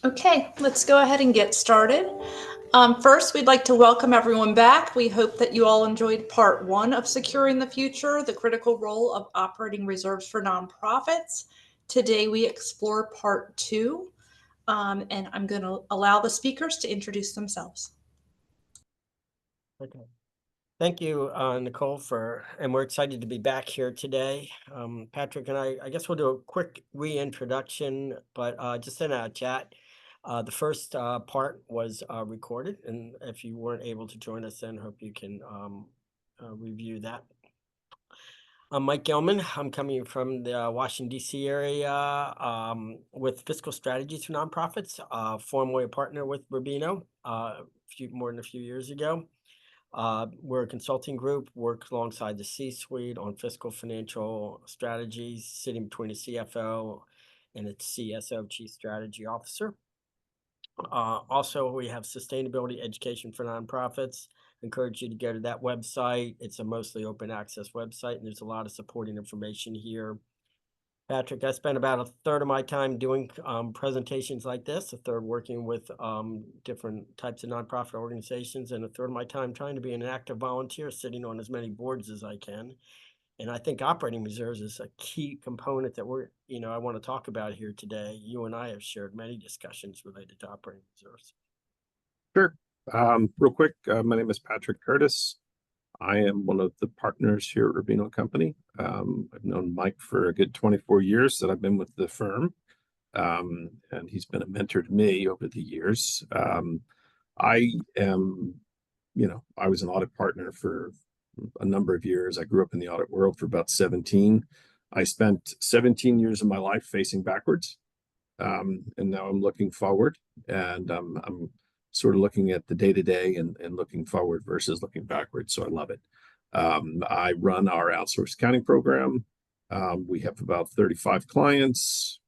Okay, let's go ahead and get started. First, we'd like to welcome everyone back. We hope that you all enjoyed part one of Securing the Future, the critical role of operating reserves for nonprofits. Today, we explore part two, and I'm going to allow the speakers to introduce themselves. Okay. Thank you, Nicole, and we're excited to be back here today. Patrick and I guess we'll do a quick reintroduction, but just in a chat. The first part was recorded, and if you weren't able to join us then, hope you can review that. I'm Mike Gellman. I'm coming from the Washington, D.C. area with fiscal strategies for nonprofits, formerly a partner with Rubino more than a few years ago. We're a consulting group, work alongside the C-suite on fiscal financial strategies, sitting between a CFO and its CSO, Chief Strategy Officer. Also, we have sustainability education for nonprofits. Encourage you to go to that website. It's a mostly open access website, and there's a lot of supporting information here. Patrick, I spent about a third of my time doing presentations like this, a third working with different types of nonprofit organizations, and a third of my time trying to be an active volunteer, sitting on as many boards as I can. And I think operating reserves is a key component that I want to talk about here today. You and I have shared many discussions related to operating reserves. Sure. Real quick, my name is Patrick Curtis. I am one of the partners here at Rubino Company. I've known Mike for a good 24 years that I've been with the firm, and he's been a mentor to me over the years. I was an audit partner for a number of years. I grew up in the audit world for about 17. I spent 17 years of my life facing backwards, and now I'm looking forward, and I'm sort of looking at the day-to-day and looking forward versus looking backwards. So I love it. I run our outsourced accounting program. We have about 35 clients,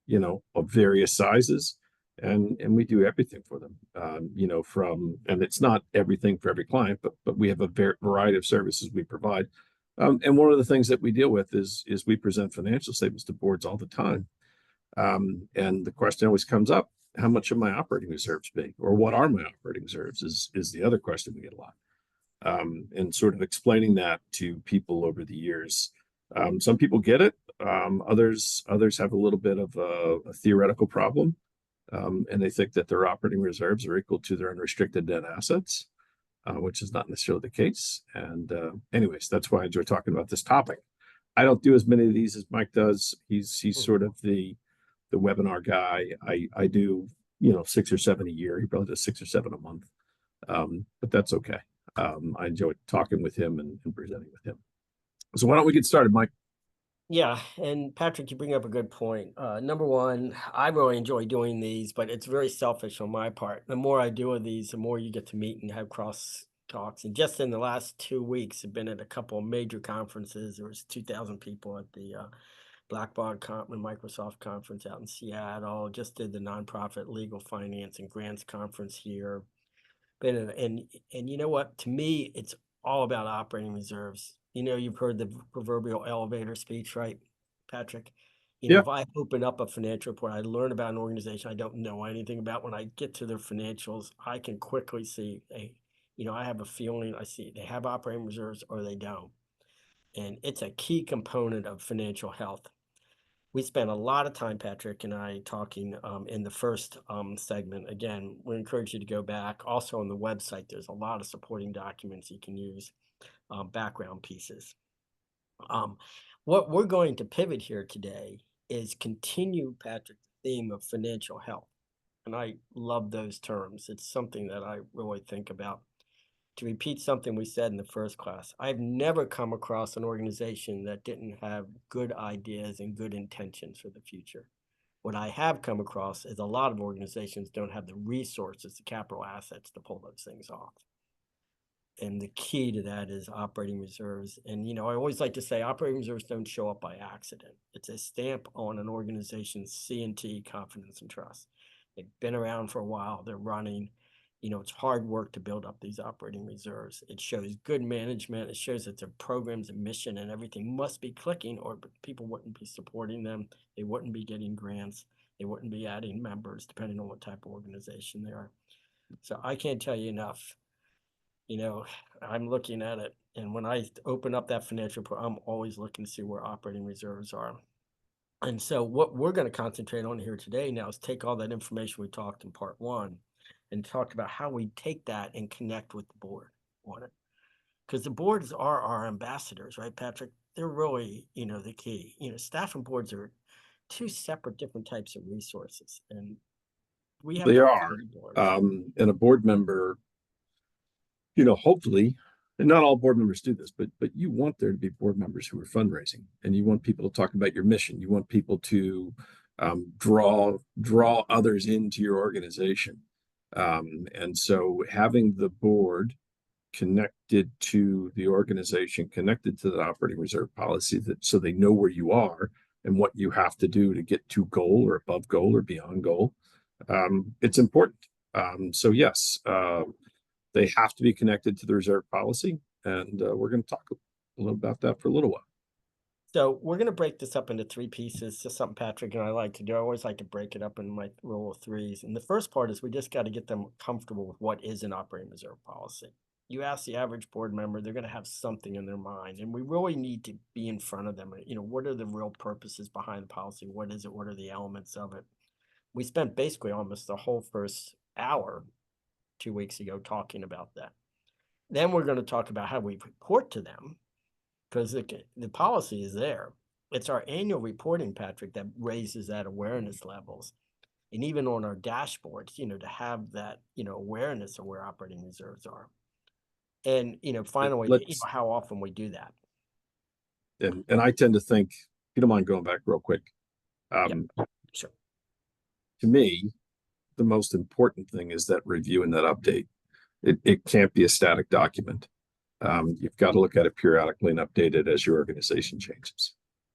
of various sizes, and we do everything for them. And it's not everything for every client, but we have a variety of services we provide. And one of the things that we deal with is we present financial statements to boards all the time. And the question always comes up, how much of my operating reserves be, or what are my operating reserves is the other question we get a lot. And sort of explaining that to people over the years. Some people get it. Others have a little bit of a theoretical problem. And they think that their operating reserves are equal to their unrestricted net assets, which is not necessarily the case. And anyways, that's why I enjoy talking about this topic. I don't do as many of these as Mike does. He's sort of the webinar guy. I do 6 or 7 a year. He probably does 6 or 7 a month, but that's okay. I enjoy talking with him and presenting with him. So why don't we get started, Mike? Yeah, and Patrick, you bring up a good point. Number one, I really enjoy doing these, but it's very selfish on my part. The more I do of these, the more you get to meet and have cross talks. And just in the last 2 weeks, I've been at a couple of major conferences. There was 2,000 people at the Microsoft conference out in Seattle. Just did the nonprofit legal finance and grants conference here. And you know what? To me, it's all about operating reserves. You've heard the proverbial elevator speech, right, Patrick? Yeah. If I open up a financial report, I learn about an organization I don't know anything about. When I get to their financials, I can quickly see, I have a feeling I see they have operating reserves or they don't. And it's a key component of financial health. We spent a lot of time, Patrick and I, talking in the first segment. Again, we encourage you to go back. Also on the website, there's a lot of supporting documents you can use, background pieces. What we're going to pivot here today is continue, Patrick, the theme of financial health. And I love those terms. It's something that I really think about. To repeat something we said in the first class, I've never come across an organization that didn't have good ideas and good intentions for the future. What I have come across is a lot of organizations don't have the resources, the capital assets to pull those things off. And the key to that is operating reserves. And, I always like to say operating reserves don't show up by accident. It's a stamp on an organization's C&T, confidence and trust. They've been around for a while. They're running. It's hard work to build up these operating reserves. It shows good management. It shows that their programs and mission and everything must be clicking, or people wouldn't be supporting them. They wouldn't be getting grants. They wouldn't be adding members depending on what type of organization they are. So I can't tell you enough. I'm looking at it, and when I open up that financial report, I'm always looking to see where operating reserves are. And so what we're going to concentrate on here today now is take all that information we talked in part one and talk about how we take that and connect with the board on it. Because the boards are our ambassadors, right, Patrick? They're really, the key. Staff and boards are two separate different types of resources, and we have They to are. feed boards. And a board member, hopefully, and not all board members do this, but you want there to be board members who are fundraising, and you want people to talk about your mission. You want people to draw others into your organization. And so having the board connected to the organization, connected to the operating reserve policy, so they know where you are and what you have to do to get to goal or above goal or beyond goal. It's important. So yes, they have to be connected to the reserve policy, and we're going to talk a little about that for a little while. So we're going to break this up into three pieces. Just something Patrick and I like to do. I always like to break it up in my rule of threes. And the first part is we just got to get them comfortable with what is an operating reserve policy. You ask the average board member, they're going to have something in their mind, and we really need to be in front of them. What are the real purposes behind the policy? What is it? What are the elements of it? We spent basically almost the whole first hour 2 weeks ago talking about that. Then we're going to talk about how we report to them, because the policy is there. It's our annual reporting, Patrick, that raises that awareness levels. And even on our dashboards, to have that, awareness of where operating reserves are. And, finally, how often we do that. And I tend to think, if you don't mind going back real quick. Sure. To me, the most important thing is that review and that update. It can't be a static document. You've got to look at it periodically and update it as your organization changes.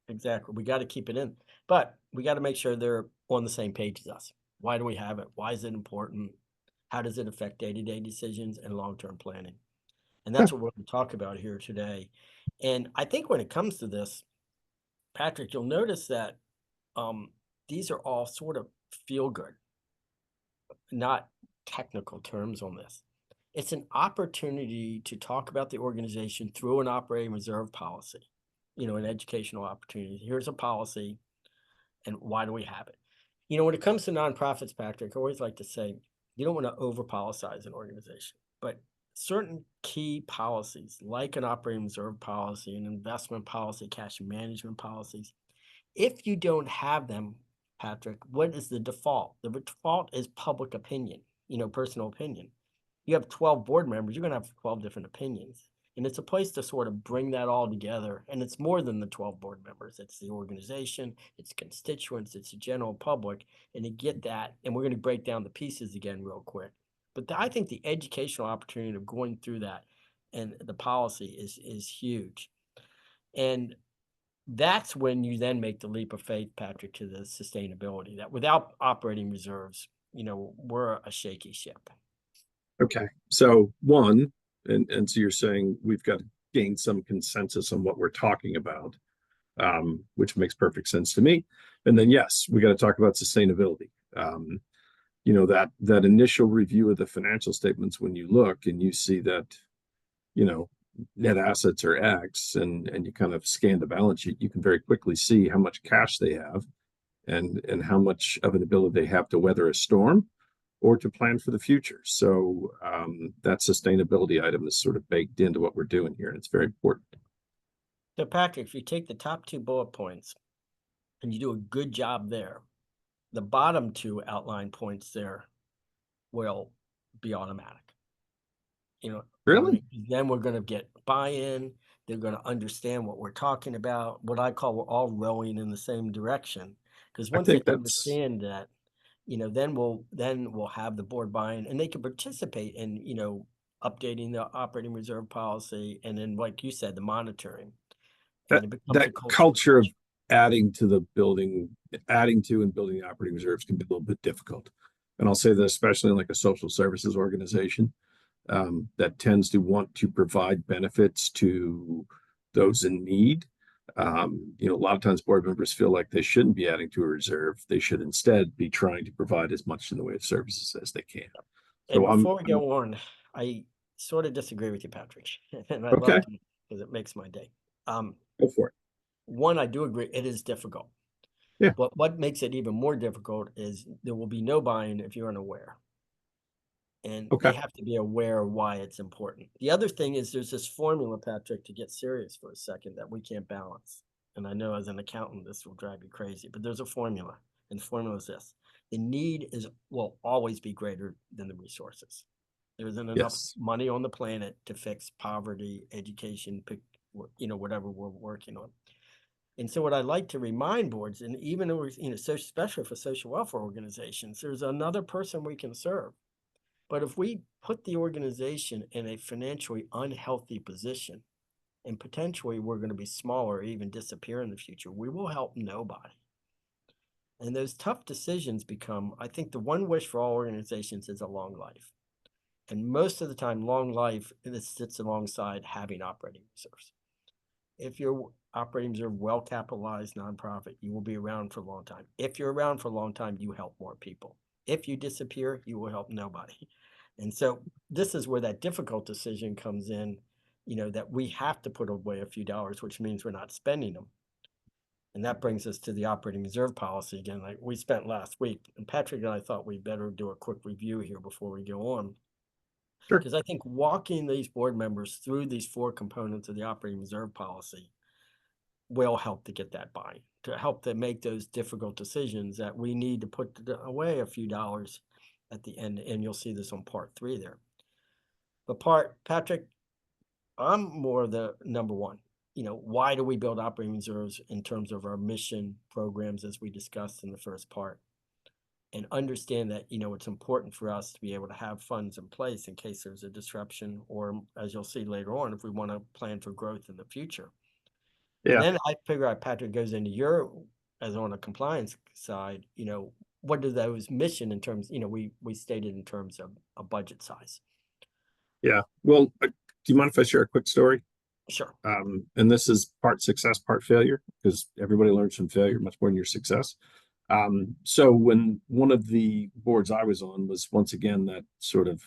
Exactly. We got to keep it in, but we got to make sure they're on the same page as us. Why do we have it? Why is it important? How does it affect day-to-day decisions and long-term planning? And that's what we're going to talk about here today. And I think when it comes to this, Patrick, you'll notice that these are all sort of feel good, not technical terms on this. It's an opportunity to talk about the organization through an operating reserve policy, an educational opportunity. Here's a policy, and why do we have it? When it comes to nonprofits, Patrick, I always like to say, you don't want to over-policies an organization, but certain key policies, like an operating reserve policy, an investment policy, cash management policies, if you don't have them, Patrick, what is the default? The default is public opinion, personal opinion. You have 12 board members, you're going to have 12 different opinions. And it's a place to sort of bring that all together. And it's more than the 12 board members. It's the organization, it's constituents, it's the general public. And to get that, and we're going to break down the pieces again real quick. But I think the educational opportunity of going through that and the policy is huge. And that's when you then make the leap of faith, Patrick, to the sustainability, that without operating reserves, we're a shaky ship. Okay. So one, and so you're saying we've got to gain some consensus on what we're talking about, which makes perfect sense to me. And then, yes, we got to talk about sustainability. That initial review of the financial statements, when you look and you see that, net assets are X, and you kind of scan the balance sheet, you can very quickly see how much cash they have and how much of an ability they have to weather a storm or to plan for the future. So that sustainability item is sort of baked into what we're doing here, and it's very important. So Patrick, if you take the top 2 bullet points and you do a good job there, the bottom 2 outline points there will be automatic. Really? Then we're going to get buy-in. They're going to understand what we're talking about. What I call we're all rowing in the same direction. Because once they understand that, then we'll have the board buy-in, and they can participate in, updating the operating reserve policy, and then, like you said, the monitoring. And that culture of adding to and building the operating reserves can be a little bit difficult. And I'll say that especially in like a social services organization that tends to want to provide benefits to those in need. You know, a lot of times board members feel like they shouldn't be adding to a reserve. They should instead be trying to provide as much in the way of services as they can. And So before we go on, I sort of disagree with you, Patrick, and I'd okay. love to because it makes my day. Go for it. One, I do agree it is difficult. Yeah. But what makes it even more difficult is there will be no buy-in if you're unaware. And Okay. they have to be aware of why it's important. The other thing is there's this formula, Patrick, to get serious for a second, that we can't balance. And I know as an accountant, this will drive you crazy, but there's a formula. And the formula is this: the need will always be greater than the resources. There isn't enough Yes. money on the planet to fix poverty, education, whatever we're working on. And so what I like to remind boards, and even especially for social welfare organizations, there's another person we can serve. But if we put the organization in a financially unhealthy position, and potentially we're going to be smaller or even disappear in the future, we will help nobody. And those tough decisions become, I think the one wish for all organizations is a long life. And most of the time, long life, this sits alongside having operating reserves. If your operating reserve well capitalized nonprofit, you will be around for a long time. If you're around for a long time, you help more people. If you disappear, you will help nobody. And so this is where that difficult decision comes in, that we have to put away a few dollars, which means we're not spending them. And that brings us to the operating reserve policy again, like we spent last week. And Patrick and I thought we'd better do a quick review here before we go on. Sure. Because I think walking these board members through these 4 components of the operating reserve policy will help to get that buy-in, to help them make those difficult decisions that we need to put away a few dollars at the end. And you'll see this on part 3 there. But Patrick, I'm more the number one. Why do we build operating reserves in terms of our mission programs, as we discussed in the first part? And understand that, it's important for us to be able to have funds in place in case there's a disruption, or as you'll see later on, if we want to plan for growth in the future. Yeah. And then I figure out Patrick goes into your, as on a compliance side, what do those mission in terms, we stated in terms of a budget size. Yeah. Well, do you mind if I share a quick story? Sure. And this is part success, part failure, because everybody learns from failure much more than your success. So when one of the boards I was on was once again that sort of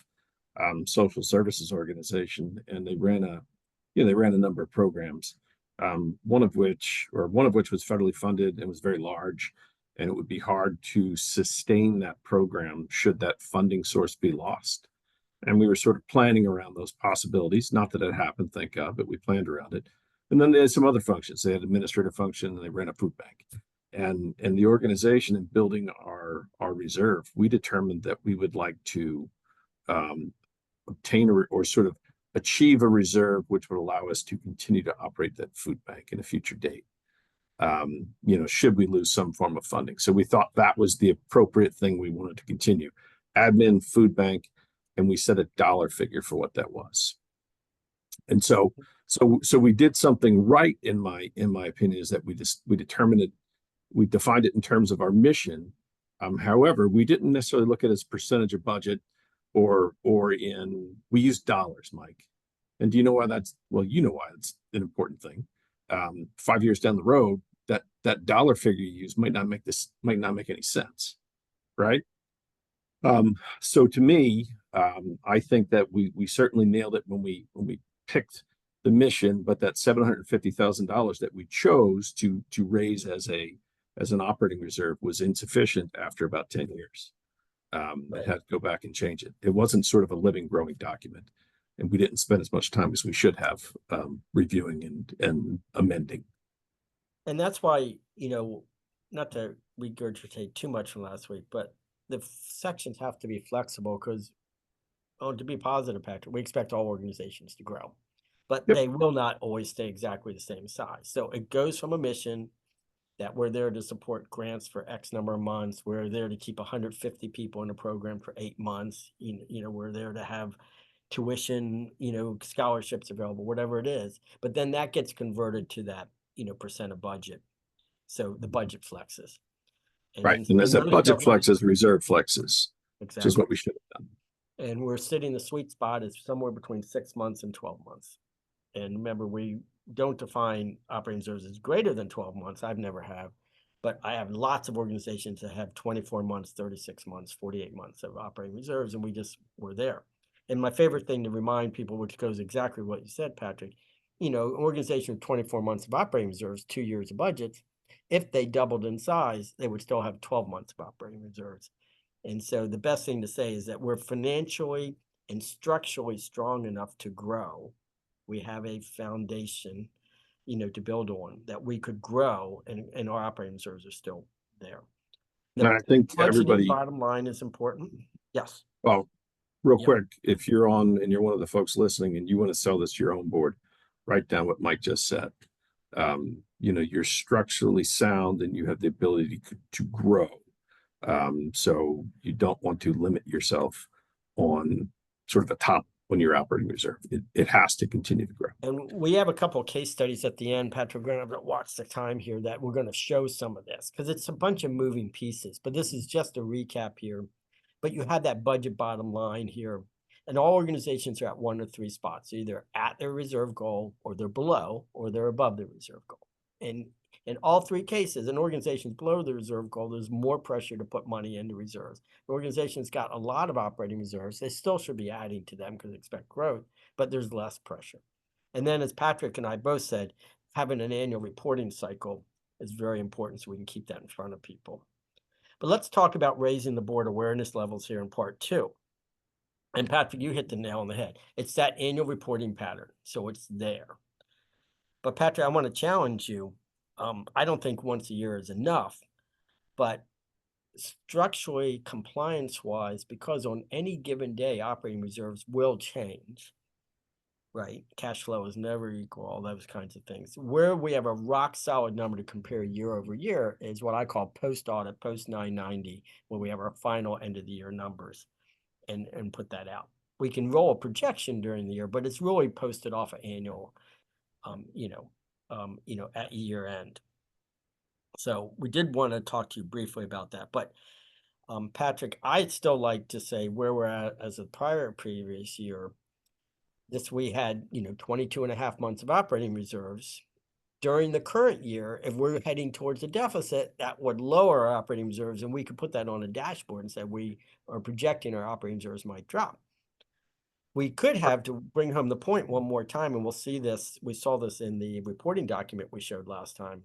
social services organization, and they ran a number of programs, one of which was federally funded and was very large, and it would be hard to sustain that program should that funding source be lost. And we were sort of planning around those possibilities. Not that it happened, thank God, but we planned around it. And then they had some other functions. They had administrative function, and they ran a food bank. And the organization, in building our reserve, we determined that we would like to obtain or sort of achieve a reserve which would allow us to continue to operate that food bank in a future date. Should we lose some form of funding. So we thought that was the appropriate thing we wanted to continue. Admin, food bank, and we set a dollar figure for what that was. And so we did something right, in my opinion, is that we determined it, we defined it in terms of our mission. However, we didn't necessarily look at it as percentage of budget we used dollars, Mike. And do you know why that's, well, you know why it's an important thing. 5 years down the road, that dollar figure you use might not make any sense, right? So to me, I think that we certainly nailed it when we picked the mission, but that $750,000 that we chose to raise as an operating reserve was insufficient after about 10 years. Right. I had to go back and change it. It wasn't sort of a living, growing document, and we didn't spend as much time as we should have reviewing and amending. And that's why, not to regurgitate too much from last week, but the sections have to be flexible because, to be positive, Patrick, we expect all organizations to grow, but They will not always stay exactly the same size. So it goes from a mission that we're there to support grants for X number of months. We're there to keep 150 people in a program for 8 months. We're there to have tuition, scholarships available, whatever it is. But then that gets converted to that, percent of budget. So the budget flexes. Right. And as that budget flexes, reserve flexes. Exactly. Which is what we should have done. And we're sitting the sweet spot is somewhere between 6 months and 12 months. And remember, we don't define operating reserves as greater than 12 months. I've never have, but I have lots of organizations that have 24 months, 36 months, 48 months of operating reserves, and we're there. And my favorite thing to remind people, which goes exactly what you said, Patrick, an organization with 24 months of operating reserves, 2 years of budgets, if they doubled in size, they would still have 12 months of operating reserves. And so the best thing to say is that we're financially and structurally strong enough to grow. We have a foundation, to build on, that we could grow, and our operating reserves are still there. And I think budgeting everybody, bottom line is important. Yes. well, real Yep. quick, if you're on and you're one of the folks listening and you want to sell this to your own board, write down what Mike just said. You're structurally sound and you have the ability to grow. So you don't want to limit yourself on sort of the top when you're operating reserve. It has to continue to grow. And we have a couple of case studies at the end, Patrick. We're going to watch the time here that we're going to show some of this because it's a bunch of moving pieces, but this is just a recap here. But you have that budget bottom line here, and all organizations are at 1 or 3 spots, either at their reserve goal, or they're below, or they're above the reserve goal. And in all 3 cases, an organization's below the reserve goal, there's more pressure to put money into reserves. The organization's got a lot of operating reserves. They still should be adding to them because they expect growth, but there's less pressure. And then, as Patrick and I both said, having an annual reporting cycle is very important so we can keep that in front of people. But let's talk about raising the board awareness levels here in part 2. And Patrick, you hit the nail on the head. It's that annual reporting pattern, so it's there. But Patrick, I want to challenge you. I don't think once a year is enough, but structurally, compliance-wise, because on any given day, operating reserves will change, right? Cash flow is never equal, all those kinds of things. Where we have a rock-solid number to compare year over year is what I call post-audit, post-990, when we have our final end-of-the-year numbers and put that out. We can roll a projection during the year, but it's really posted off an annual, at year end. So we did want to talk to you briefly about that. But Patrick, I'd still like to say where we're at as a previous year. We had 22 and a half months of operating reserves. During the current year, if we're heading towards a deficit, that would lower our operating reserves, and we could put that on a dashboard and say we are projecting our operating reserves might drop. We could have, to bring home the point one more time, and we'll see this, we saw this in the reporting document we showed last time,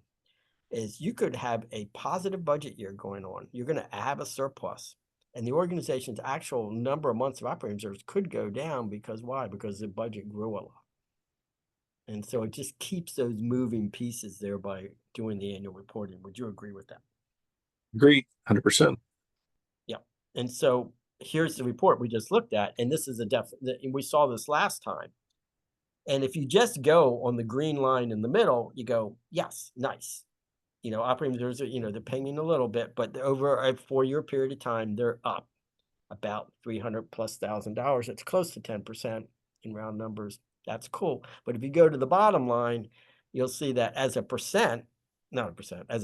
is you could have a positive budget year going on. You're going to have a surplus, and the organization's actual number of months of operating reserves could go down because why? Because the budget grew a lot. And so it just keeps those moving pieces there by doing the annual reporting. Would you agree with that? Agreed, 100%. Yeah. And so here's the report we just looked at, and this is we saw this last time. And if you just go on the green line in the middle, you go, yes, nice. Operating reserves are, they're pinging a little bit, but over a 4-year period of time, they're up about $300,000+. It's close to 10% in round numbers. That's cool. But if you go to the bottom line, you'll see that as a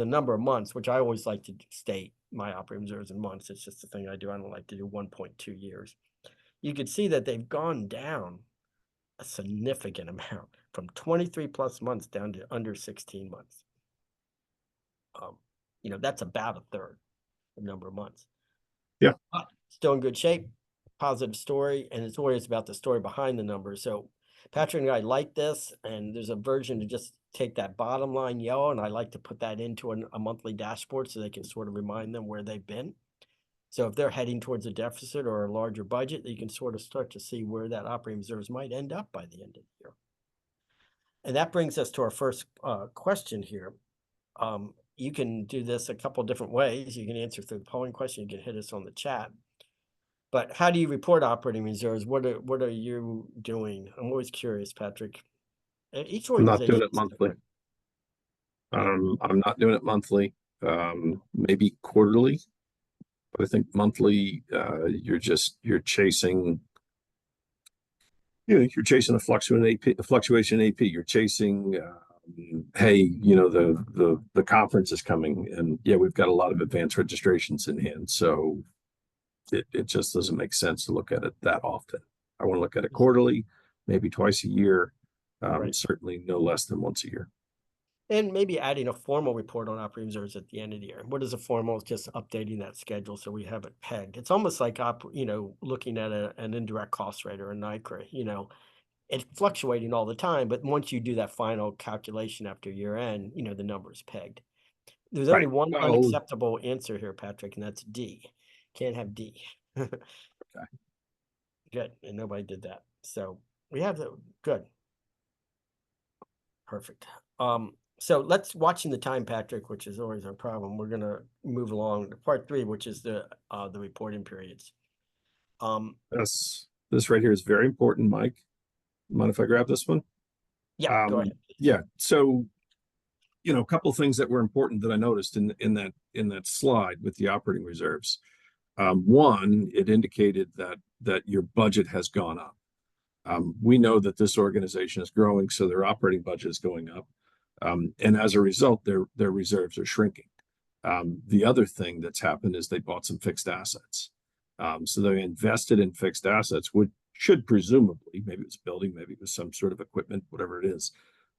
number of months, which I always like to state my operating reserves in months. It's just the thing I do. I don't like to do 1.2 years. You can see that they've gone down a significant amount from 23+ months down to under 16 months. That's about a third the number of months. Yeah. But still in good shape, positive story, and it's always about the story behind the numbers. So Patrick and I like this, and there's a version to just take that bottom line yellow, and I like to put that into a monthly dashboard so they can sort of remind them where they've been. So if they're heading towards a deficit or a larger budget, you can sort of start to see where that operating reserves might end up by the end of the year. And that brings us to our first question here. You can do this a couple different ways. You can answer through the polling question. You can hit us on the chat. But how do you report operating reserves? What are you doing? I'm always curious, Patrick. Each organization. I'm not doing it monthly. I'm not doing it monthly. Maybe quarterly. But I think monthly, you're chasing. You're chasing a fluctuation AP. You're chasing. Hey, the conference is coming, and yeah, we've got a lot of advanced registrations in hand, so it just doesn't make sense to look at it that often. I want to look at it quarterly, maybe twice a year, Right. Certainly no less than once a year. And maybe adding a formal report on operating reserves at the end of the year. What is a formal? It's just updating that schedule so we have it pegged. It's almost like looking at an indirect cost rate or a NICRA. It's fluctuating all the time, but once you do that final calculation after year end, the number is pegged. There's only Right. one Well, unacceptable answer here, Patrick, and that's D. Can't have D. okay. Good, and nobody did that. So we have the good. Perfect. So let's watching the time, Patrick, which is always our problem. We're gonna move along to part 3, which is the reporting periods. This right here is very important, Mike. Mind if I grab this one? Yeah, go ahead. Yeah. So, a couple of things that were important that I noticed in that slide with the operating reserves. One, it indicated that your budget has gone up. We know that this organization is growing, so their operating budget is going up, and as a result, their reserves are shrinking. The other thing that's happened is they bought some fixed assets. So they invested in fixed assets, which should presumably, maybe it was building, maybe it was some sort of equipment, whatever it is,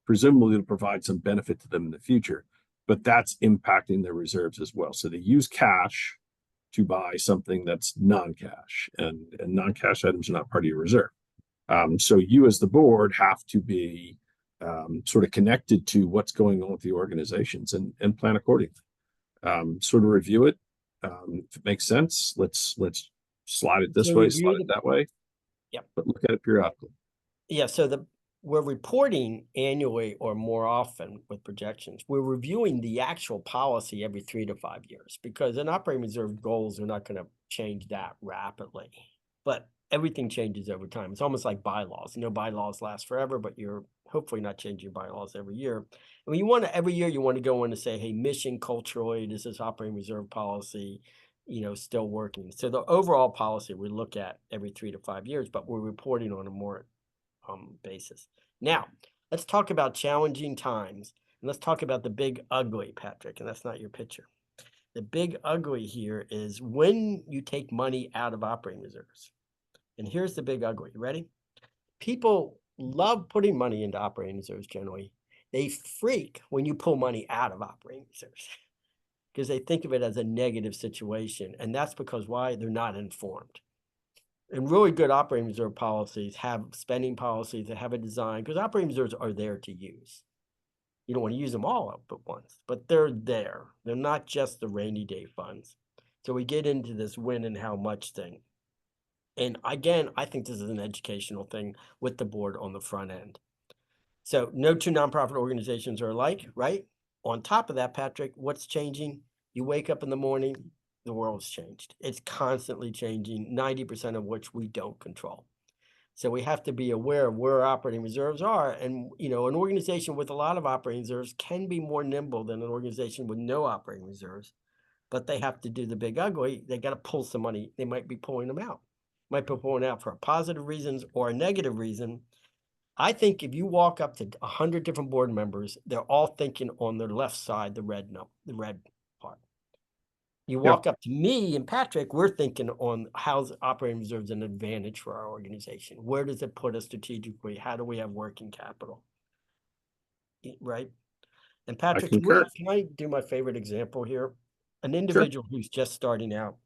presumably it'll provide some benefit to them in the future. But that's impacting their reserves as well. So they use cash to buy something that's non-cash, and non-cash items are not part of your reserve. So you as the board have to be sort of connected to what's going on with the organizations and plan accordingly. Sort of review it. If it makes sense, let's slide it this So way, review slide it the- that way. Yep. But look at it periodically. Yeah, so we're reporting annually or more often with projections. We're reviewing the actual policy every 3 to 5 years because an operating reserve goals are not going to change that rapidly. But everything changes over time. It's almost like bylaws. Bylaws last forever, but you're hopefully not changing your bylaws every year. I mean, every year you want to go in and say, hey, mission culturally, does this operating reserve policy, still working? So the overall policy we look at every 3 to 5 years, but we're reporting on a more basis. Now, let's talk about challenging times. And let's talk about the big ugly, Patrick, and that's not your picture. The big ugly here is when you take money out of operating reserves. And here's the big ugly. Ready? People love putting money into operating reserves generally. They freak when you pull money out of operating reserves because they think of it as a negative situation. And that's because why? They're not informed. And really good operating reserve policies have spending policies that have a design because operating reserves are there to use. You don't want to use them all up at once, but they're there. They're not just the rainy day funds. So we get into this when and how much thing. And again, I think this is an educational thing with the board on the front end. So no two nonprofit organizations are alike, right? On top of that, Patrick, what's changing? You wake up in the morning, the world's changed. It's constantly changing, 90% of which we don't control. So we have to be aware of where operating reserves are. And, an organization with a lot of operating reserves can be more nimble than an organization with no operating reserves, but they have to do the big ugly. They got to pull some money. They might be pulling them out, might be pulling out for positive reasons or a negative reason. I think if you walk up to 100 different board members, they're all thinking on their left side, the red part. You walk up to me and Patrick, we're thinking on how's operating reserves an advantage for our organization? Where does it put us strategically? How do we have working capital? Right? And Patrick, can I do my favorite example here? An individual who's just starting out.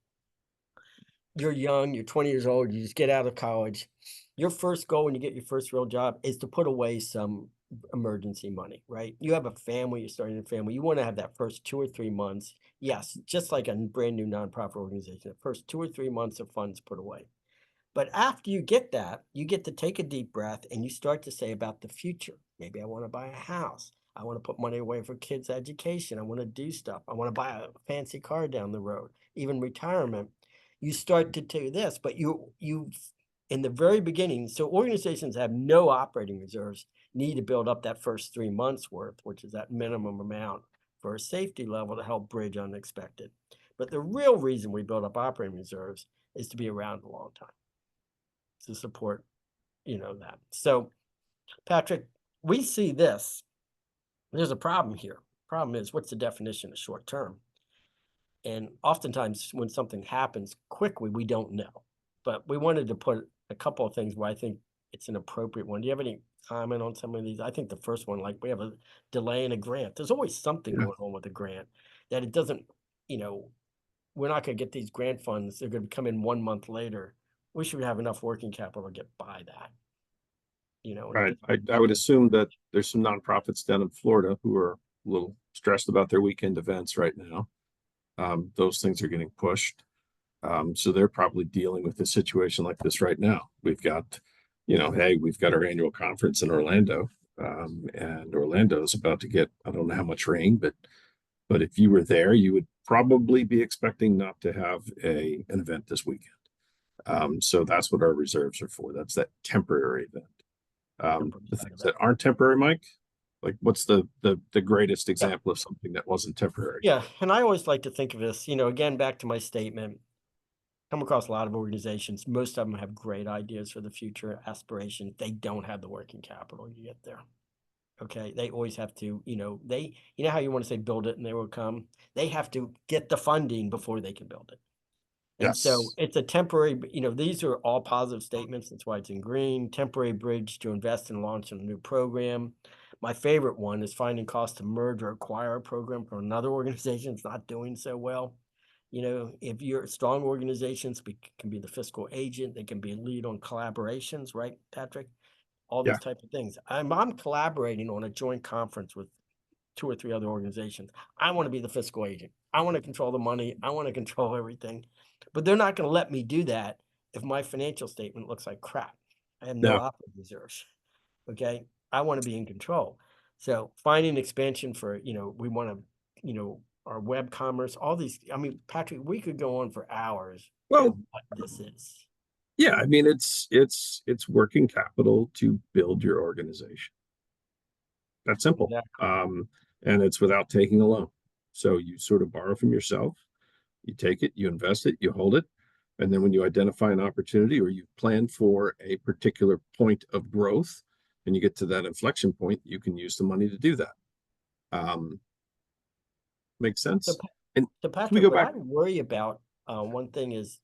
You're young, you're 20 years old, you just get out of college. Your first goal when you get your first real job is to put away some emergency money, right? You have a family, you're starting a family. You want to have that first 2 or 3 months. Yes, just like a brand new nonprofit organization, the first 2 or 3 months of funds put away. But after you get that, you get to take a deep breath and you start to say about the future. Maybe I want to buy a house. I want to put money away for kids' education. I want to do stuff. I want to buy a fancy car down the road, even retirement. You start to do this, but you in the very beginning, so organizations have no operating reserves need to build up that first 3 months worth, which is that minimum amount for a safety level to help bridge unexpected. But the real reason we build up operating reserves is to be around a long time, to support, that. So, Patrick, we see this. There's a problem here. Problem is, what's the definition of short term? And oftentimes when something happens quickly, we don't know. But we wanted to put a couple of things where I think it's an appropriate one. Do you have any comment on some of these. I think the first one, like we have a delay in a grant. There's always something Yeah. going on with the grant that it doesn't, you know, we're not going to get these grant funds. They're going to come in 1 month later. We should have enough working capital to get by that. You know, Right. I would assume that there's some nonprofits down in Florida who are a little stressed about their weekend events right now. Those things are getting pushed. So they're probably dealing with a situation like this right now. We've got, hey, we've got our annual conference in Orlando, and Orlando's about to get, I don't know how much rain, but if you were there, you would probably be expecting not to have an event this weekend. So that's what our reserves are for. That's that temporary event. The things that aren't temporary, Mike, like what's the greatest example of something that wasn't temporary? Yeah, and I always like to think of this, again, back to my statement. Come across a lot of organizations. Most of them have great ideas for the future, aspirations. They don't have the working capital to get there. Okay, they always have to, how you want to say build it and they will come. They have to get the funding before they can build it. And so Yes. it's a temporary, these are all positive statements. That's why it's in green. Temporary bridge to invest and launch a new program. My favorite one is finding cost to merge or acquire a program from another organization that's not doing so well. If you're strong organizations can be the fiscal agent, they can be a lead on collaborations, right, Patrick? All Yeah. these type of things. I'm collaborating on a joint conference with 2 or 3 other organizations. I want to be the fiscal agent. I want to control the money. I want to control everything. But they're not going to let me do that if my financial statement looks like crap. I have no No. operating reserves. Okay. I want to be in control. So finding expansion for, we want to, our web commerce, all these. I mean, Patrick, we could go on for hours Well, of what this is. yeah, I mean it's working capital to build your organization. That's simple. Exactly. And it's without taking a loan. So you sort of borrow from yourself, you take it, you invest it, you hold it, and then when you identify an opportunity or you plan for a particular point of growth and you get to that inflection point, you can use the money to do that. Makes sense. And So can we Patrick, go what back? I worry about, one thing is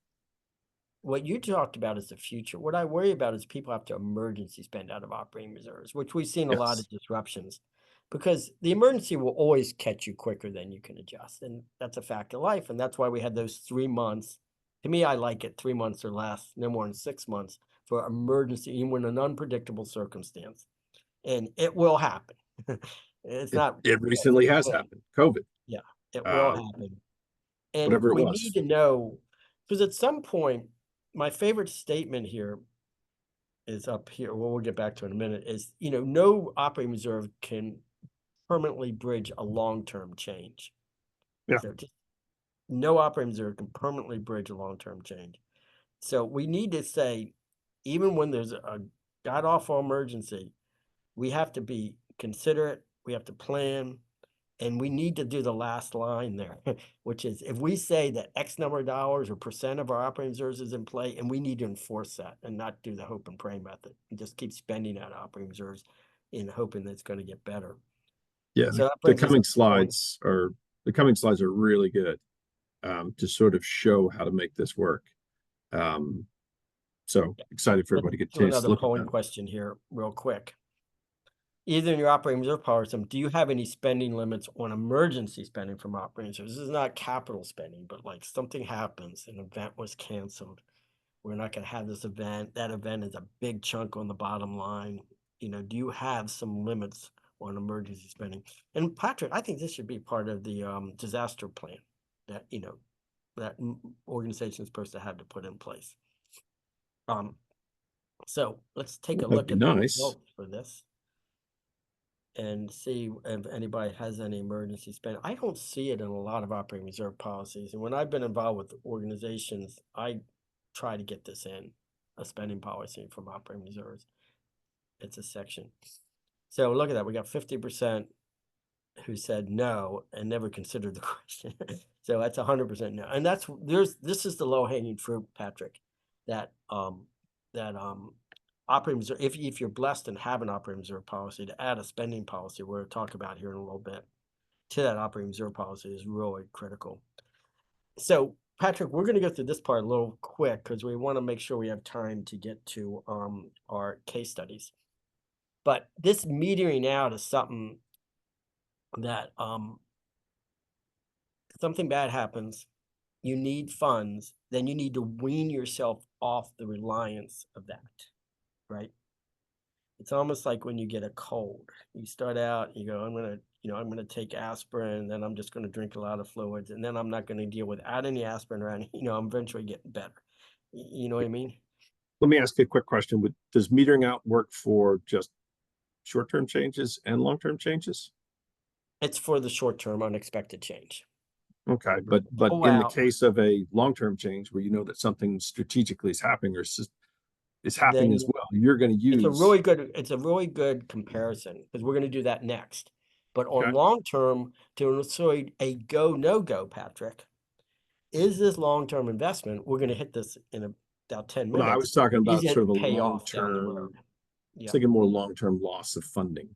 what you talked about is the future. What I worry about is people have to emergency spend out of operating reserves, which we've seen a lot Yes. of disruptions because the emergency will always catch you quicker than you can adjust. And that's a fact of life. And that's why we had those 3 months. To me, I like it 3 months or less, no more than 6 months for emergency, even in an unpredictable circumstance. And it will happen. It's It not, it recently has happened. COVID. yeah, it will Um, happen. And whatever it we need was. to know, because at some point, my favorite statement here is up here. Well, we'll get back to in a minute. Is no operating reserve can permanently bridge a long-term change. Yeah. So just no operating reserve can permanently bridge a long-term change. So we need to say, even when there's a god-awful emergency, we have to be considerate. We have to plan. And we need to do the last line there, which is if we say that X number of dollars or percent of our operating reserves is in play, and we need to enforce that and not do the hope and pray method and just keep spending out operating reserves in hoping that it's going to get better. Yeah. So that The brings us coming up to point. slides are really good, to sort of show how to make this work. So excited for Let's everybody to get a do chance to another look at polling that. question here real quick. Either in your operating reserve policy, do you have any spending limits on emergency spending from operating reserves? This is not capital spending, but like something happens, an event was canceled. We're not going to have this event. That event is a big chunk on the bottom line. Do you have some limits on emergency spending? And Patrick, I think this should be part of the disaster plan that that organization is supposed to have to put in place. So let's take a That'd look be at the nice. results for this and see if anybody has any emergency spending. I don't see it in a lot of operating reserve policies. And when I've been involved with organizations, I try to get this in a spending policy from operating reserves. It's a section. So look at that. We got 50% who said no and never considered the question. So that's 100% no. And this is the low hanging fruit, Patrick, that operating reserve, if you're blessed and have an operating reserve policy, to add a spending policy we'll talk about here in a little bit to that operating reserve policy is really critical. So Patrick, we're going to go through this part a little quick because we want to make sure we have time to get to our case studies. But this metering out is something that something bad happens, you need funds, then you need to wean yourself off the reliance of that, right? It's almost like when you get a cold. You start out, you go, I'm gonna take aspirin, then I'm just gonna drink a lot of fluids, and then I'm not gonna deal without any aspirin or any, I'm eventually getting better. You know what I mean? Let me ask you a quick question. Does metering out work for just short-term changes and long-term changes? It's for the short-term unexpected change. Okay, but in the case of a long-term change where you know that something strategically is happening or is happening as well, you're going to use. It's a really good comparison because we're going to do that next. But on Okay. long-term, to avoid a go, no-go, Patrick, is this long-term investment? We're going to hit this in about 10 minutes. No, I was talking about sort of a long-term. Yeah. Thinking more long-term loss of funding.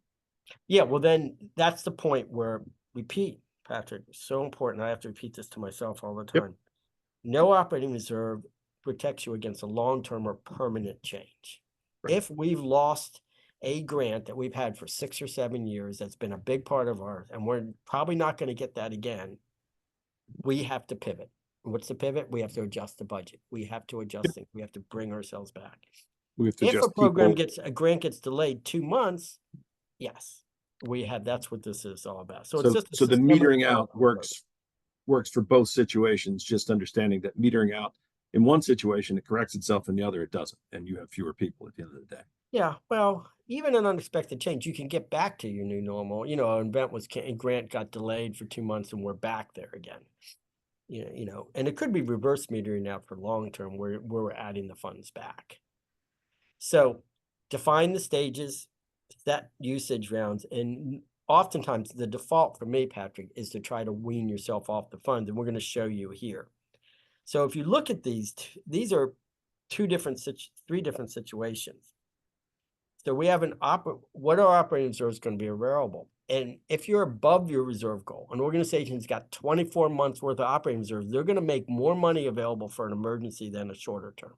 Yeah, well, then that's the point where repeat, Patrick, so important. I have to repeat this to myself all the time. Yep. No operating reserve protects you against a long-term or permanent change. Right. If we've lost a grant that we've had for 6 or 7 years, that's been a big part of ours, and we're probably not going to get that again, we have to pivot. What's the pivot? We have to adjust the budget. We have to adjust things. We have to bring ourselves back. We have to if a program a grant gets delayed 2 months, yes, that's what this is all about. So it's just so the metering out works for both situations, just understanding that metering out in one situation, it corrects itself, in the other, it doesn't. And you have fewer people at the end of the day. Yeah, well, even an unexpected change, you can get back to your new normal. A grant got delayed for 2 months and we're back there again. And it could be reverse metering out for long term where we're adding the funds back. So define the stages, set usage rounds, and oftentimes the default for me, Patrick, is to try to wean yourself off the funds, and we're going to show you here. So if you look at these are three different situations. So we have what our operating reserve is going to be available. And if you're above your reserve goal, an organization's got 24 months worth of operating reserves, they're going to make more money available for an emergency than a shorter term.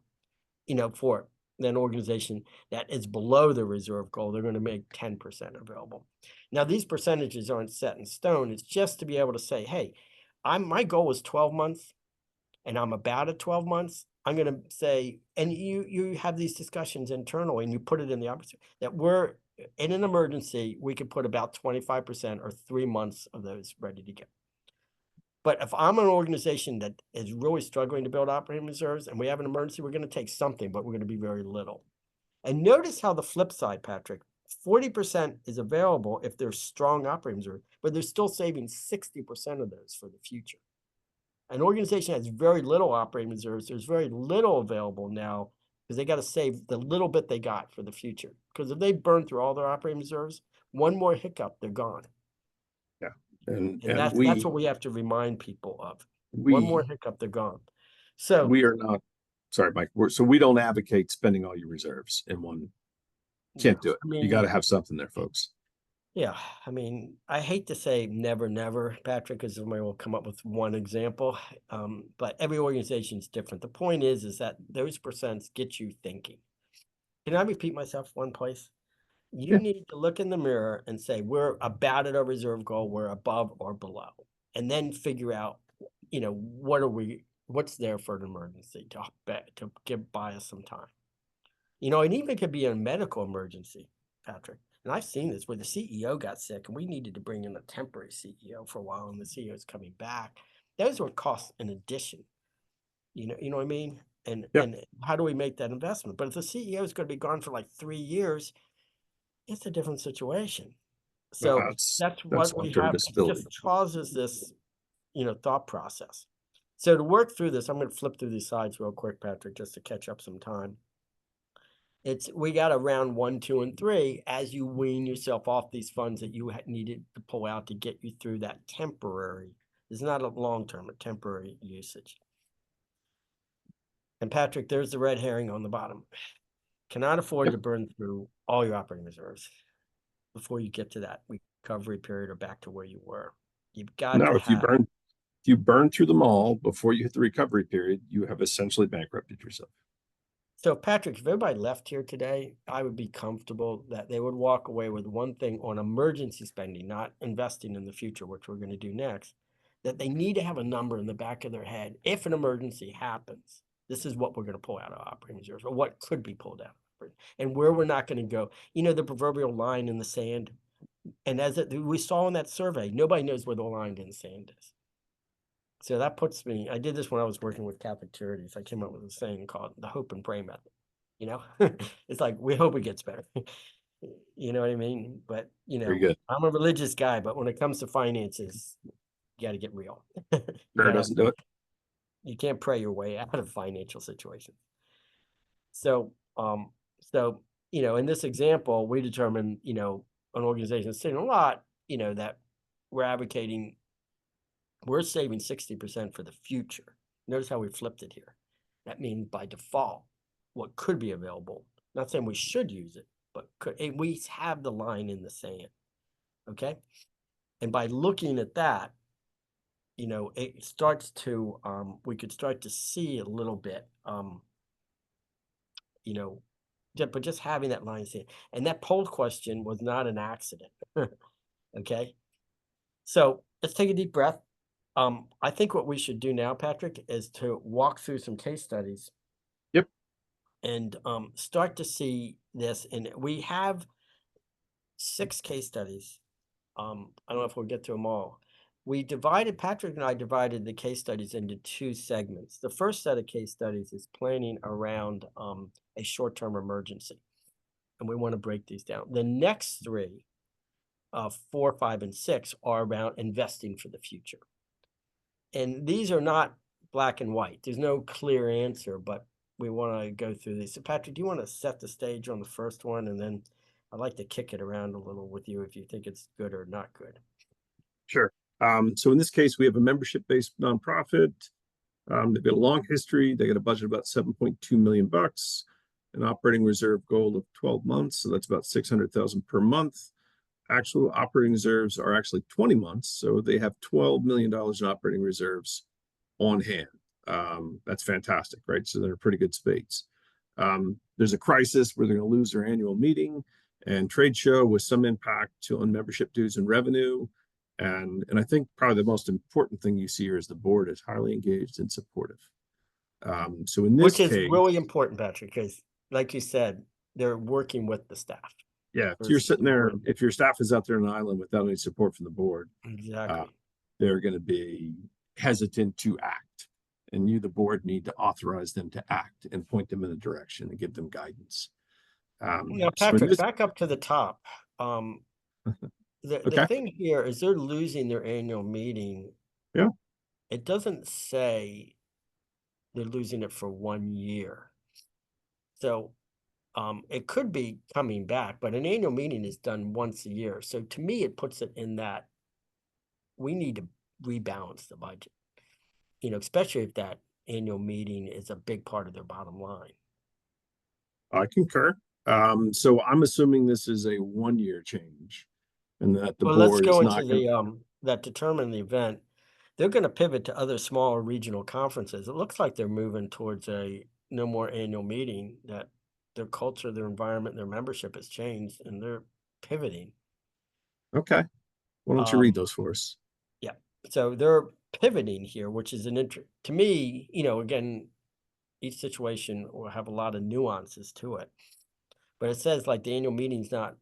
For an organization that is below the reserve goal, they're going to make 10% available. Now, these percentages aren't set in stone. It's just to be able to say, hey, my goal is 12 months and I'm about at 12 months. I'm going to say, and you have these discussions internally and you put it in the opposite, that we're in an emergency, we could put about 25% or 3 months of those ready to go. But if I'm an organization that is really struggling to build operating reserves and we have an emergency, we're going to take something, but we're going to be very little. And notice how the flip side, Patrick, 40% is available if there's strong operating reserve, but they're still saving 60% of those for the future. An organization has very little operating reserves. There's very little available now because they got to save the little bit they got for the future. Because if they burn through all their operating reserves, one more hiccup, they're gone. Yeah. And that's what we have to remind people of. One more hiccup, they're gone. So we are not, sorry, Mike. So we don't advocate spending all your reserves in one. Can't do it. You got to have something there, folks. Yeah. I hate to say never, never, Patrick, because somebody will come up with one example. But every organization is different. The point is that those percents get you thinking. Can I repeat myself one place? You need to look in the mirror and say, we're about at our reserve goal, we're above or below, and then figure out, what's there for an emergency to buy us some time. And even it could be a medical emergency, Patrick. And I've seen this where the CEO got sick and we needed to bring in a temporary CEO for a while and the CEO is coming back. Those were costs in addition. You know what I mean? And how do we make that investment? But if the CEO is going to be gone for like 3 years, it's a different situation. So that's what we have. It just causes this, thought process. So to work through this, I'm going to flip through these slides real quick, Patrick, just to catch up some time. We got a round 1, 2, and 3 as you wean yourself off these funds that you needed to pull out to get you through that temporary. It's not a long-term, a temporary usage. And Patrick, there's the red herring on the bottom. Cannot afford to burn through all your operating reserves before you get to that recovery period or back to where you were. You've got to if you burn through them all before you hit the recovery period, you have essentially bankrupted yourself. So Patrick, if everybody left here today, I would be comfortable that they would walk away with one thing on emergency spending, not investing in the future, which we're going to do next, that they need to have a number in the back of their head. If an emergency happens, this is what we're going to pull out of operating reserves, or what could be pulled out, and where we're not going to go. You know, the proverbial line in the sand. And as we saw in that survey, nobody knows where the line in the sand is. So that puts me, I did this when I was working with Catholic Charities. I came up with a saying called the hope and pray method. You know, it's like, we hope it gets better. You know what I mean? But, you Very know, good. I'm a religious guy, but when it comes to finances, you got to get real. Prayer doesn't do it. You can't pray your way out of financial situations. So, you know, in this example, we determined, you know, an organization is saying a lot, you know, that we're advocating, we're saving 60% for the future. Notice how we flipped it here. That means by default, what could be available, not saying we should use it, but could, we have the line in the sand. Okay. And by looking at that, you know, it starts to, we could start to see a little bit, you know, but just having that line sand. And that poll question was not an accident. Okay. So let's take a deep breath. I think what we should do now, Patrick, is to walk through some case studies. Yep. And start to see this. And we have 6 case studies. I don't know if we'll get through them all. Patrick and I divided the case studies into 2 segments. The first set of case studies is planning around a short-term emergency. And we want to break these down. The next 3, 4, 5, and 6 are around investing for the future. And these are not black and white. There's no clear answer, but we want to go through these. So Patrick, do you want to set the stage on the first one? And then I'd like to kick it around a little with you if you think it's good or not good. Sure. So in this case, we have a membership-based nonprofit. They've got a long history. They got a budget of about $7.2 million, an operating reserve goal of 12 months. So that's about 600,000 per month. Actual operating reserves are actually 20 months. So they have $12 million in operating reserves on hand. That's fantastic, right? So they're in a pretty good space. There's a crisis where they're going to lose their annual meeting and trade show with some impact on membership dues and revenue. And I think probably the most important thing you see here is the board is highly engaged and supportive. So in this case, which is really important, Patrick, because like you said, they're working with the staff. Yeah, if you're sitting there, if your staff is out there on an island without any support from the board, exactly, they're going to be hesitant to act. And you, the board, need to authorize them to act and point them in a direction and give them guidance. Now, Patrick, back up to the top. The thing here is they're losing their annual meeting. Yeah. It doesn't say they're losing it for 1 year. So it could be coming back, but an annual meeting is done once a year. So to me, it puts it in that we need to rebalance the budget, you know, especially if that annual meeting is a big part of their bottom line. I concur. So I'm assuming this is a 1-year change and that the board is not going to that determine the event. They're going to pivot to other smaller regional conferences. It looks like they're moving towards a no more annual meeting, that their culture, their environment, their membership has changed and they're pivoting. Okay. Why don't you read those for us? Yeah. So they're pivoting here, which is to me, you know, again, each situation will have a lot of nuances to it. But it says like the annual meeting's not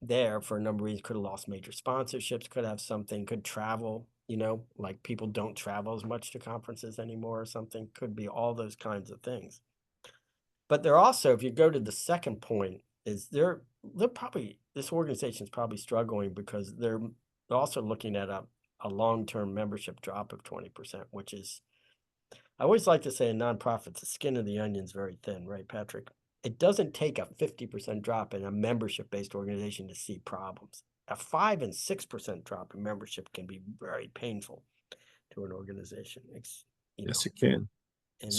there for a number of reasons. Could have lost major sponsorships, could have something, could travel, you know, like people don't travel as much to conferences anymore or something. Could be all those kinds of things. But they're also, if you go to the second point, is they're probably, this organization is probably struggling because they're also looking at a long-term membership drop of 20%, which is, I always like to say in nonprofits, the skin of the onion is very thin, right, Patrick? It doesn't take a 50% drop in a membership-based organization to see problems. A 5 and 6% drop in membership can be very painful to an organization. Yes, it can. And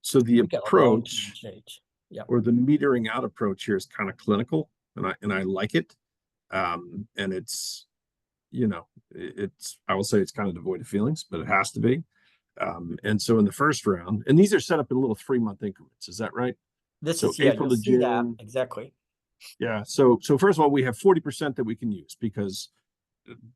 so the approach or the metering out approach here is kind of clinical, and I like it. And it's, you know, I will say it's kind of devoid of feelings, but it has to be. And so in the first round, and these are set up in little 3-month increments, is that right? This So is, yeah, April you'll to see that. June. Exactly. Yeah. So first of all, we have 40% that we can use because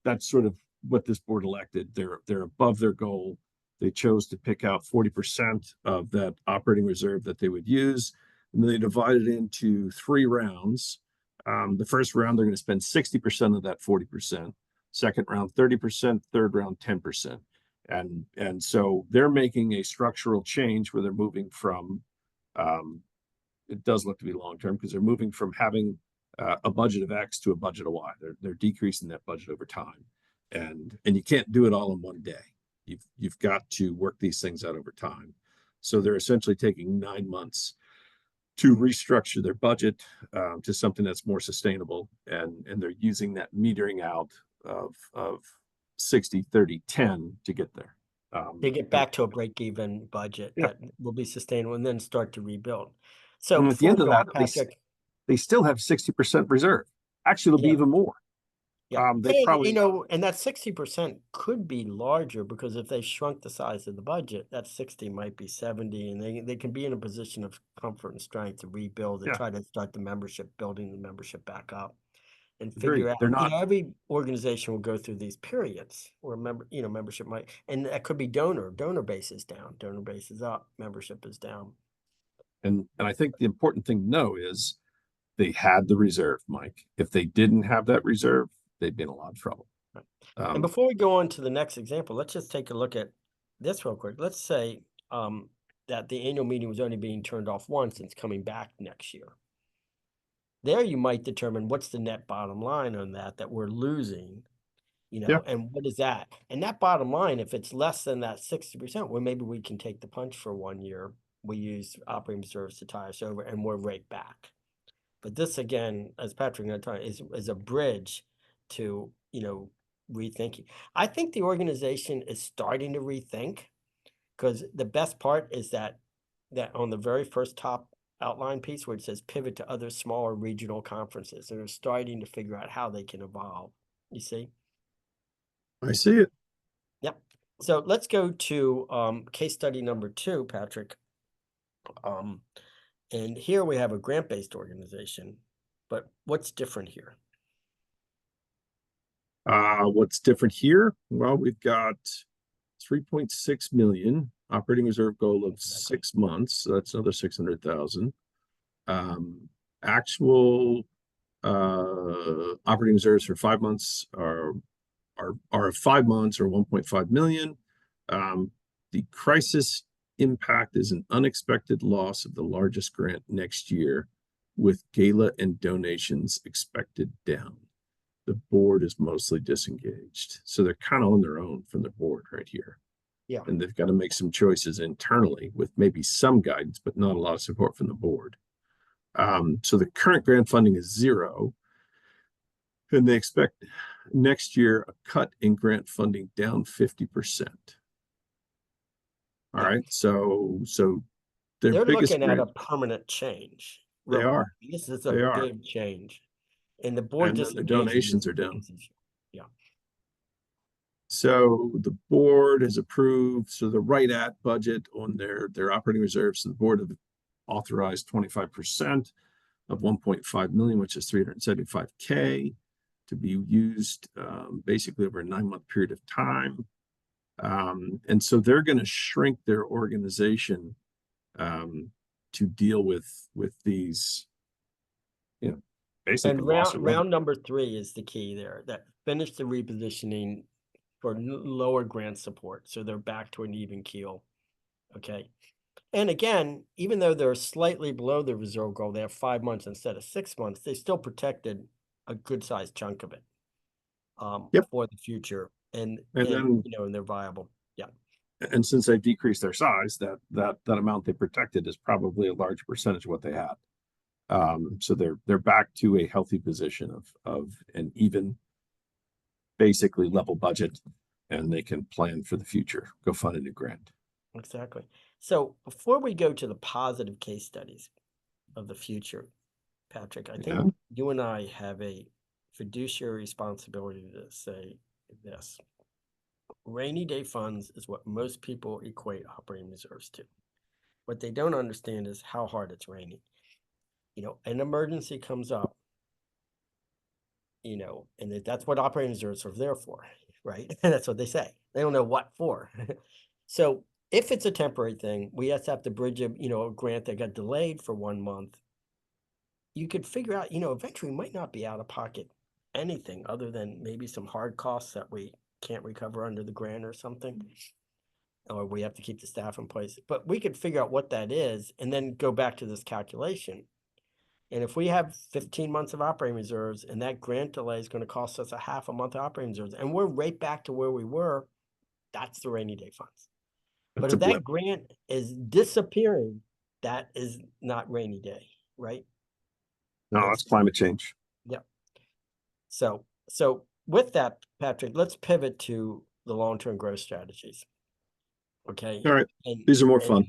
that's sort of what this board elected. They're above their goal. They chose to pick out 40% of that operating reserve that they would use, and they divided it into 3 rounds. The first round, they're going to spend 60% of that 40%. Second round, 30%. Third round, 10%. And so they're making a structural change where they're moving from, it does look to be long term because they're moving from having a budget of X to a budget of Y. They're decreasing that budget over time, and you can't do it all in one day. You've got to work these things out over time. So they're essentially taking 9 months to restructure their budget to something that's more sustainable, and they're using that metering out of 60, 30, 10 to get there. They get back to a break-even budget Yeah. that will be sustainable and then start to rebuild. So And at the before end we of go on, that, Patrick, they still have 60% reserve. Actually, it'll be yeah, even more. yeah. They And, probably, and that 60% could be larger because if they shrunk the size of the budget, that 60 might be 70, and they can be in a position of comfort and strength to rebuild and yeah, try to start building the membership back up. And agreed. figure out, They're not, every organization will go through these periods where membership might, and that could be donor base is down, donor base is up, membership is down. and I think the important thing to know is they had the reserve, Mike. If they didn't have that reserve, they'd be in a lot of trouble. Right. And before we go on to the next example, let's just take a look at this real quick. Let's say that the annual meeting was only being turned off once and it's coming back next year. There you might determine what's the net bottom line on that we're losing, Yeah. and what is that? And that bottom line, if it's less than that 60%, well, maybe we can take the punch for 1 year. We use operating reserves to tie us over and we're right back. But this, again, as Patrick and I talked, is a bridge to, rethinking. I think the organization is starting to rethink, because the best part is that on the very first top outline piece where it says pivot to other smaller regional conferences, and they're starting to figure out how they can evolve. You see? I see it. Yep. So let's go to case study number 2, Patrick. And here we have a grant-based organization, but what's different here? What's different here? Well, we've got 3.6 million operating reserve goal of Exactly. 6 months. So that's another 600,000. Actual operating reserves for 5 months are 5 months or 1.5 million. The crisis impact is an unexpected loss of the largest grant next year, with gala and donations expected down. The board is mostly disengaged. So they're kind of on their own from the board right here. Yeah. And they've got to make some choices internally with maybe some guidance, but not a lot of support from the board. So the current grant funding is 0. And they expect next year a cut in grant funding down 50%. All right. So their They're biggest looking at a grant, permanent change. they Really. are. This is They a are. big change. And the board And then the disengagement donations is are the down. biggest issue. Yeah. So the board has approved, so the right at budget on their operating reserves. So the board have authorized 25% of 1.5 million, which is 375K, to be used basically over a 9-month period of time. And so they're going to shrink their organization to deal with these, basically And loss of revenue. round number 3 is the key there. That finish the repositioning for lower grant support, so they're back to an even keel. Okay. And again, even though they're slightly below the reserve goal, they have 5 months instead of 6 months. They still protected a good sized chunk of it Yep. for the future, and then and they're viable. Yeah. And since they've decreased their size, that amount they protected is probably a larger percentage of what they had. So they're back to a healthy position of an even, basically level budget, and they can plan for the future, go fund a new grant. Exactly. So before we go to the positive case studies of the future, Patrick, I think you and I have a fiduciary responsibility to say this. Rainy day funds is what most people equate operating reserves to. What they don't understand is how hard it's raining. An emergency comes up, and that's what operating reserves are there for, right? And that's what they say. They don't know what for. So if it's a temporary thing, we have to bridge a grant that got delayed for 1 month. You could figure out, eventually we might not be out of pocket anything other than maybe some hard costs that we can't recover under the grant or something, or we have to keep the staff in place. But we could figure out what that is and then go back to this calculation. And if we have 15 months of operating reserves and that grant delay is going to cost us a half a month of operating reserves, and we're right back to where we were, that's the rainy day funds. But That's a if that blip. grant is disappearing, that is not rainy day, right? No, that's climate change. Yeah. So with that, Patrick, let's pivot to the long-term growth strategies. Okay. All right. These are more fun.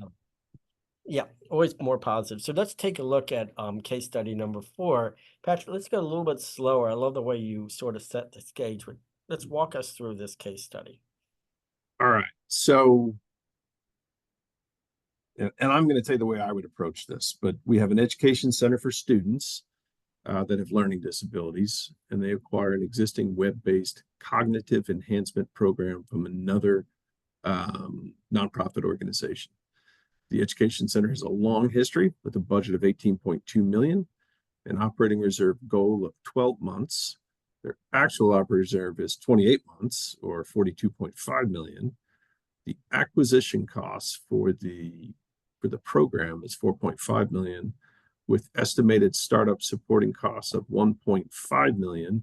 Yeah, always more positive. So let's take a look at case study number 4. Patrick, let's go a little bit slower. I love the way you sort of set the stage. Let's walk us through this case study. All right. So, and I'm going to tell you the way I would approach this, but we have an education center for students that have learning disabilities, and they acquire an existing web-based cognitive enhancement program from another nonprofit organization. The education center has a long history with a budget of $18.2 million, an operating reserve goal of 12 months. Their actual operating reserve is 28 months or $42.5 million. The acquisition costs for the program is $4.5 million, with estimated startup supporting costs of $1.5 million,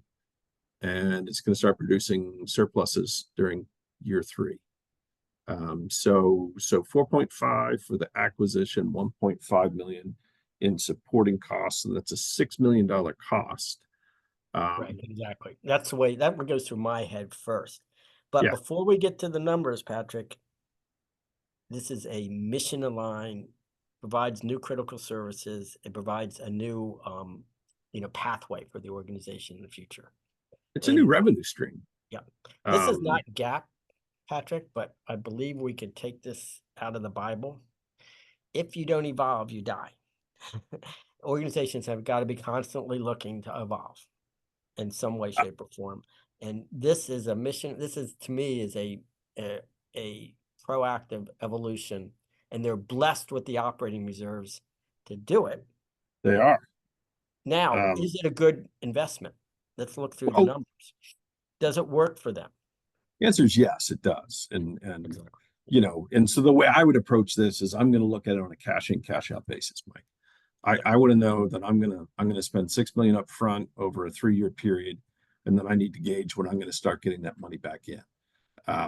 and it's going to start producing surpluses during year 3. So 4.5 for the acquisition, 1.5 million in supporting costs. So that's a $6 million cost. Right, exactly. That's the way that goes through my head first. But Yeah. before we get to the numbers, Patrick, this is a mission aligned, provides new critical services. It provides a new, pathway for the organization in the future. It's a new revenue stream. Yeah. This is not GAAP, Patrick, but I believe we could take this out of the Bible. If you don't evolve, you die. Organizations have got to be constantly looking to evolve in some way, shape, or form. And this is a mission. This is, to me, is a proactive evolution, and they're blessed with the operating reserves to do it. They are. Now, is it a good investment? Let's look through the numbers. Does it work for them? The answer is yes, it does. And Exactly. And so the way I would approach this is I'm going to look at it on a cash in, cash out basis, Mike. I want to know that I'm going to spend $6 million up front over a 3-year period, and then I need to gauge when I'm going to start getting that money back in. I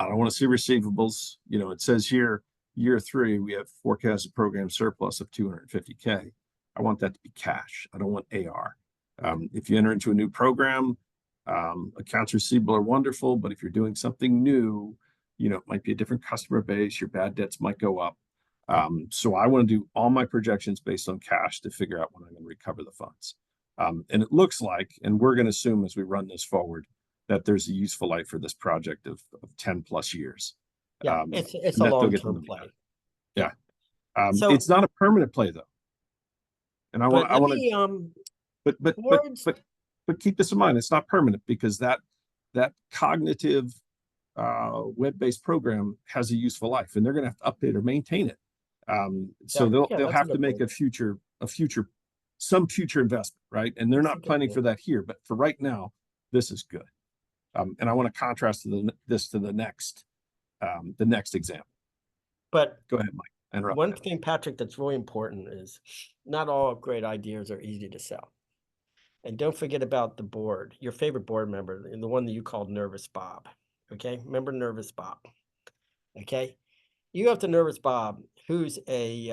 don't want to see receivables. It says here, year 3, we have forecasted program surplus of $250K. I want that to be cash. I don't want AR. If you enter into a new program, accounts receivable are wonderful, but if you're doing something new, it might be a different customer base. Your bad debts might go up. So I want to do all my projections based on cash to figure out when I'm going to recover the funds. And it looks like, and we're going to assume as we run this forward, that there's a useful life for this project of 10 plus years. Yeah, it's a long-term play. Yeah. So it's not a permanent play though. And I want to, but keep this in mind. It's not permanent because that cognitive web-based program has a useful life, and they're going to have to update or maintain it. So they'll have to make some future investment, right? And they're not planning for that here, but for right now, this is good. And I want to contrast this to the next example. But go ahead, Mike. One thing, Patrick, that's really important is not all great ideas are easy to sell. And don't forget about the board, your favorite board member, the one that you called Nervous Bob. Okay, remember Nervous Bob? Okay, you have the Nervous Bob, who's a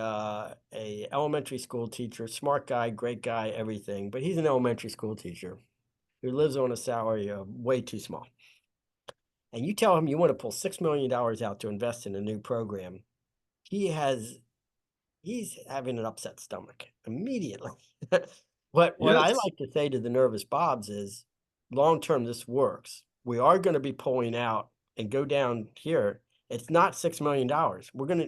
elementary school teacher, smart guy, great guy, everything, but he's an elementary school teacher who lives on a salary of way too small. And you tell him you want to pull $6 million out to invest in a new program. He's having an upset stomach immediately. What I like to say to the Nervous Bobs is, long term, this works. We are going to be pulling out and go down here, it's not $6 million.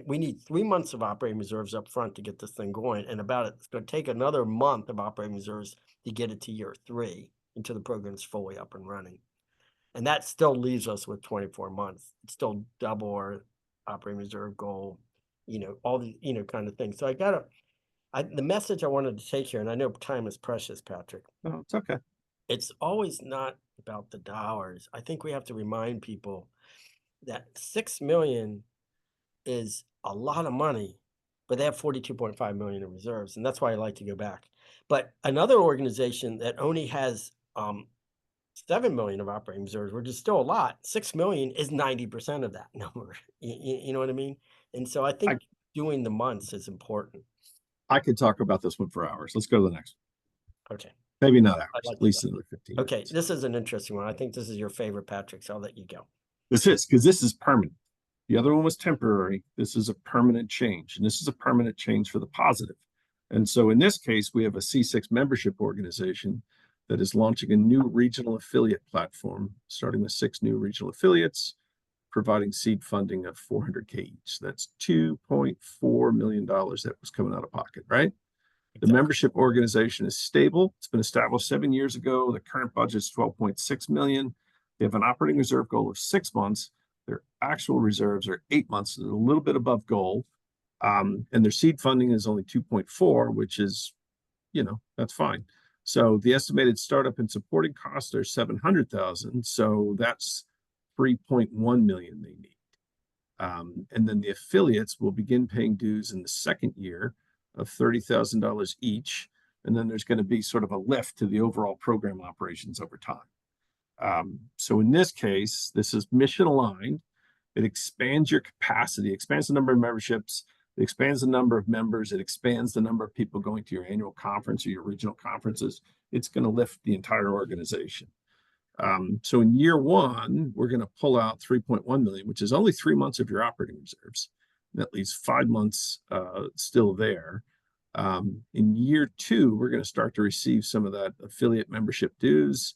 We need 3 months of operating reserves up front to get this thing going. And it's going to take another month of operating reserves to get it to year 3 until the program's fully up and running. And that still leaves us with 24 months. It's still double our operating reserve goal, all the, kind of things. So the message I wanted to take here, and I know time is precious, Patrick. No, it's okay. It's always not about the dollars. I think we have to remind people that 6 million is a lot of money, but they have 42.5 million in reserves. And that's why I like to go back. But another organization that only has 7 million of operating reserves, which is still a lot, 6 million is 90% of that number. You know what I mean? And so I think doing the months is important. I could talk about this one for hours. Let's go to the next one. Okay. Maybe not hours, like at least another 15 Okay, minutes. this is an interesting one. I think this is your favorite, Patrick, so I'll let you go. This is, because this is permanent. The other one was temporary. This is a permanent change, and this is a permanent change for the positive. And so in this case, we have a C6 membership organization that is launching a new regional affiliate platform, starting with 6 new regional affiliates, providing seed funding of $400K each. That's $2.4 million that was coming out of pocket, right? The membership organization is stable. It's been established 7 years ago. The current budget is $12.6 million. They have an operating reserve goal of 6 months. Their actual reserves are 8 months, so they're a little bit above goal. And their seed funding is only 2.4, which is, that's fine. So the estimated startup and supporting costs are 700,000. So that's 3.1 million they need. And then the affiliates will begin paying dues in the second year of $30,000 each. And then there's going to be sort of a lift to the overall program operations over time. So in this case, this is mission aligned. It expands your capacity, expands the number of memberships, it expands the number of members, it expands the number of people going to your annual conference or your regional conferences. It's going to lift the entire organization. So in year 1, we're going to pull out 3.1 million, which is only 3 months of your operating reserves. That leaves 5 months still there. In year 2, we're going to start to receive some of that affiliate membership dues.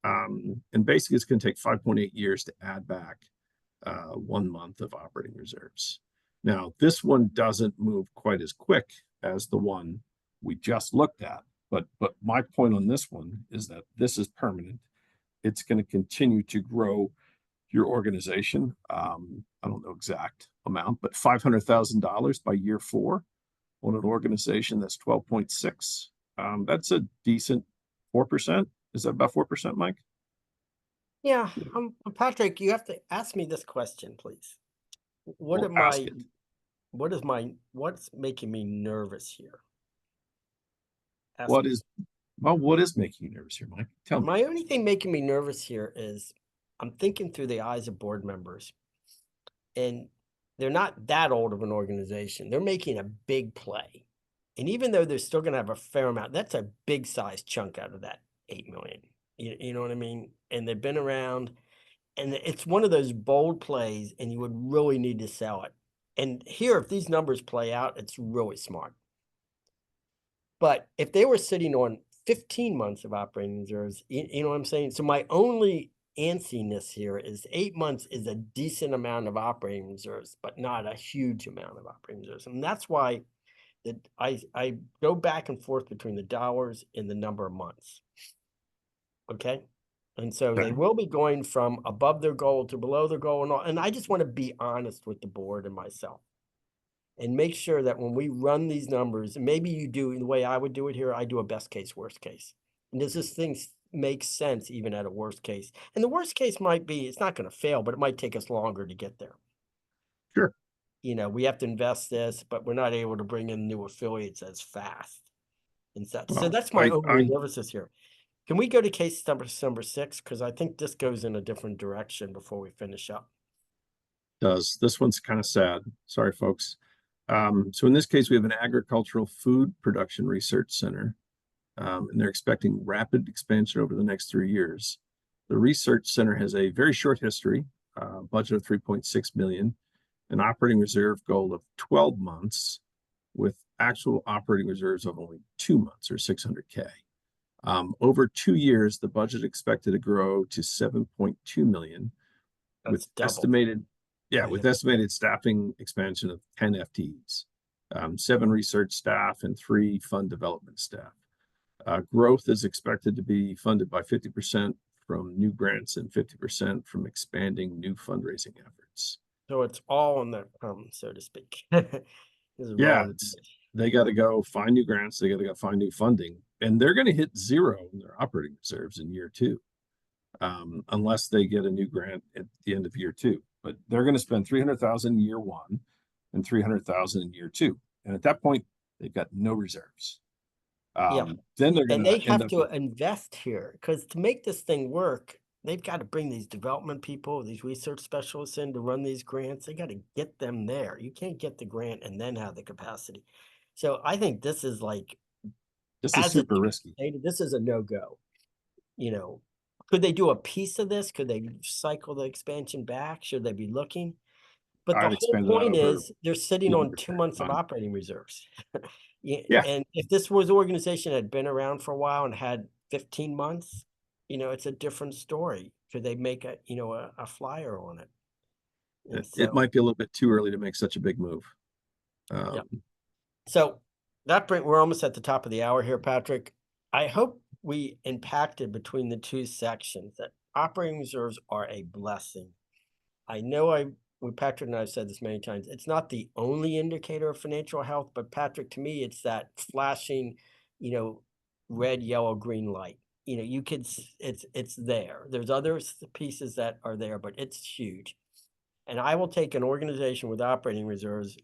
And basically, it's going to take 5.8 years to add back 1 month of operating reserves. Now, this one doesn't move quite as quick as the one we just looked at. But my point on this one is that this is permanent. It's going to continue to grow your organization. I don't know exact amount, but $500,000 by year 4 on an organization that's 12.6. That's a decent 4%. Is that about 4%, Mike? Yeah, Patrick, you have to ask me this question, please. What's making me nervous here? What is making you nervous here, Mike? Tell me. My only thing making me nervous here is I'm thinking through the eyes of board members, and they're not that old of an organization. They're making a big play. And even though they're still going to have a fair amount, that's a big size chunk out of that 8 million. You know what I mean? And they've been around, and it's one of those bold plays, and you would really need to sell it. And here, if these numbers play out, it's really smart. But if they were sitting on 15 months of operating reserves, you know what I'm saying? So my only antsiness here is 8 months is a decent amount of operating reserves, but not a huge amount of operating reserves. And that's why I go back and forth between the dollars and the number of months. Okay. And so they will be going from above their goal to below their goal and all. And I just want to be honest with the board and myself and make sure that when we run these numbers, and maybe you do the way I would do it here, I do a best case, worst case. And does this thing make sense even at a worst case? And the worst case might be, it's not going to fail, but it might take us longer to get there. Sure. We have to invest this, but we're not able to bring in new affiliates as fast. And so that's my overall nervousness here. Can we go to case number 6? Because I think this goes in a different direction before we finish up. This one's kind of sad. Sorry, folks. So in this case, we have an agricultural food production research center, and they're expecting rapid expansion over the next 3 years. The research center has a very short history, budget of 3.6 million, an operating reserve goal of 12 months with actual operating reserves of only 2 months or 600K. Over 2 years, the budget expected to grow to 7.2 million. That's with double. estimated, Oh, with yeah. estimated staffing expansion of 10 FTEs, 7 research staff and 3 fund development staff. Growth is expected to be funded by 50% from new grants and 50% from expanding new fundraising efforts. So it's all on the come, so to speak. Yeah, they got to go find new grants, they got to go find new funding, and they're going to hit zero in their operating reserves in year 2, unless they get a new grant at the end of year 2. But they're going to spend $300,000 in year 1 and $300,000 in year 2, and at that point, they've got no reserves. Then they're going And to they end have up to invest here, because to make this thing work, they've got to bring these development people, these research specialists in to run these grants. They got to get them there. You can't get the grant and then have the capacity. So I think this is like, this is as a super risky. this is a no-go. You know, could they do a piece of this? Could they cycle the expansion back? Should they be looking? But the I'd whole expand it point over is they're sitting on longer 2 months of time. operating reserves. Yeah. And if this was an organization that had been around for a while and had 15 months, it's a different story. Could they make a flyer on it? And It might be a little bit too early to make such a big move. Yeah. So we're almost at the top of the hour here, Patrick. I hope we impacted between the 2 sections that operating reserves are a blessing. I know Patrick and I have said this many times. It's not the only indicator of financial health, but Patrick, to me, it's that flashing, red, yellow, green light. You could, it's there. There's other pieces that are there, but it's huge. And I will take an organization with operating reserves.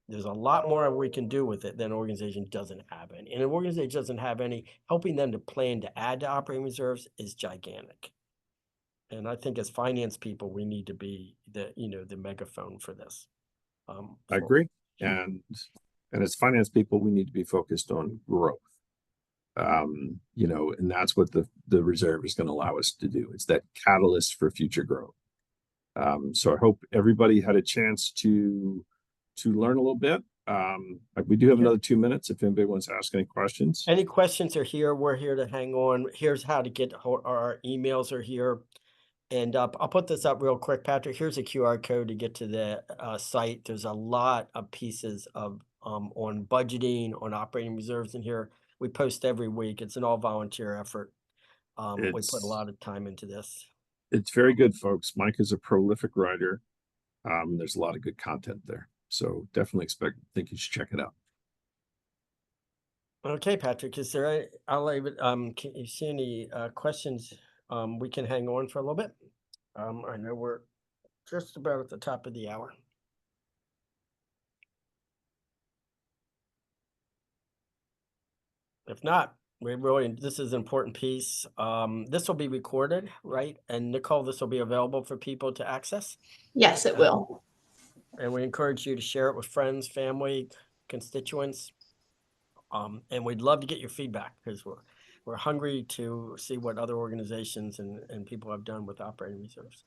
There's a lot more we can do with it than an organization doesn't have any. And an organization doesn't have any, helping them to plan to add to operating reserves is gigantic. And I think as finance people, we need to be the megaphone for this. I agree. And as finance people, we need to be focused on growth. And that's what the reserve is going to allow us to do. It's that catalyst for future growth. So I hope everybody had a chance to learn a little bit. We do have another 2 minutes if anybody wants to ask any questions. Any questions are here. We're here to hang on. Here's how to get our emails are here. And I'll put this up real quick, Patrick. Here's a QR code to get to the site. There's a lot of pieces of on budgeting, on operating reserves in here. We post every week. It's an all volunteer effort. We put a lot of time into this. It's very good, folks. Mike is a prolific writer. There's a lot of good content there. So definitely think you should check it out. Okay, Patrick, I'll leave it. Can you see any questions? We can hang on for a little bit. I know we're just about at the top of the hour. If not, this is an important piece. This will be recorded, right? And Nicole, this will be available for people to access? Yes, it will. And we encourage you to share it with friends, family, constituents. And we'd love to get your feedback, because we're hungry to see what other organizations and people have done with operating reserves.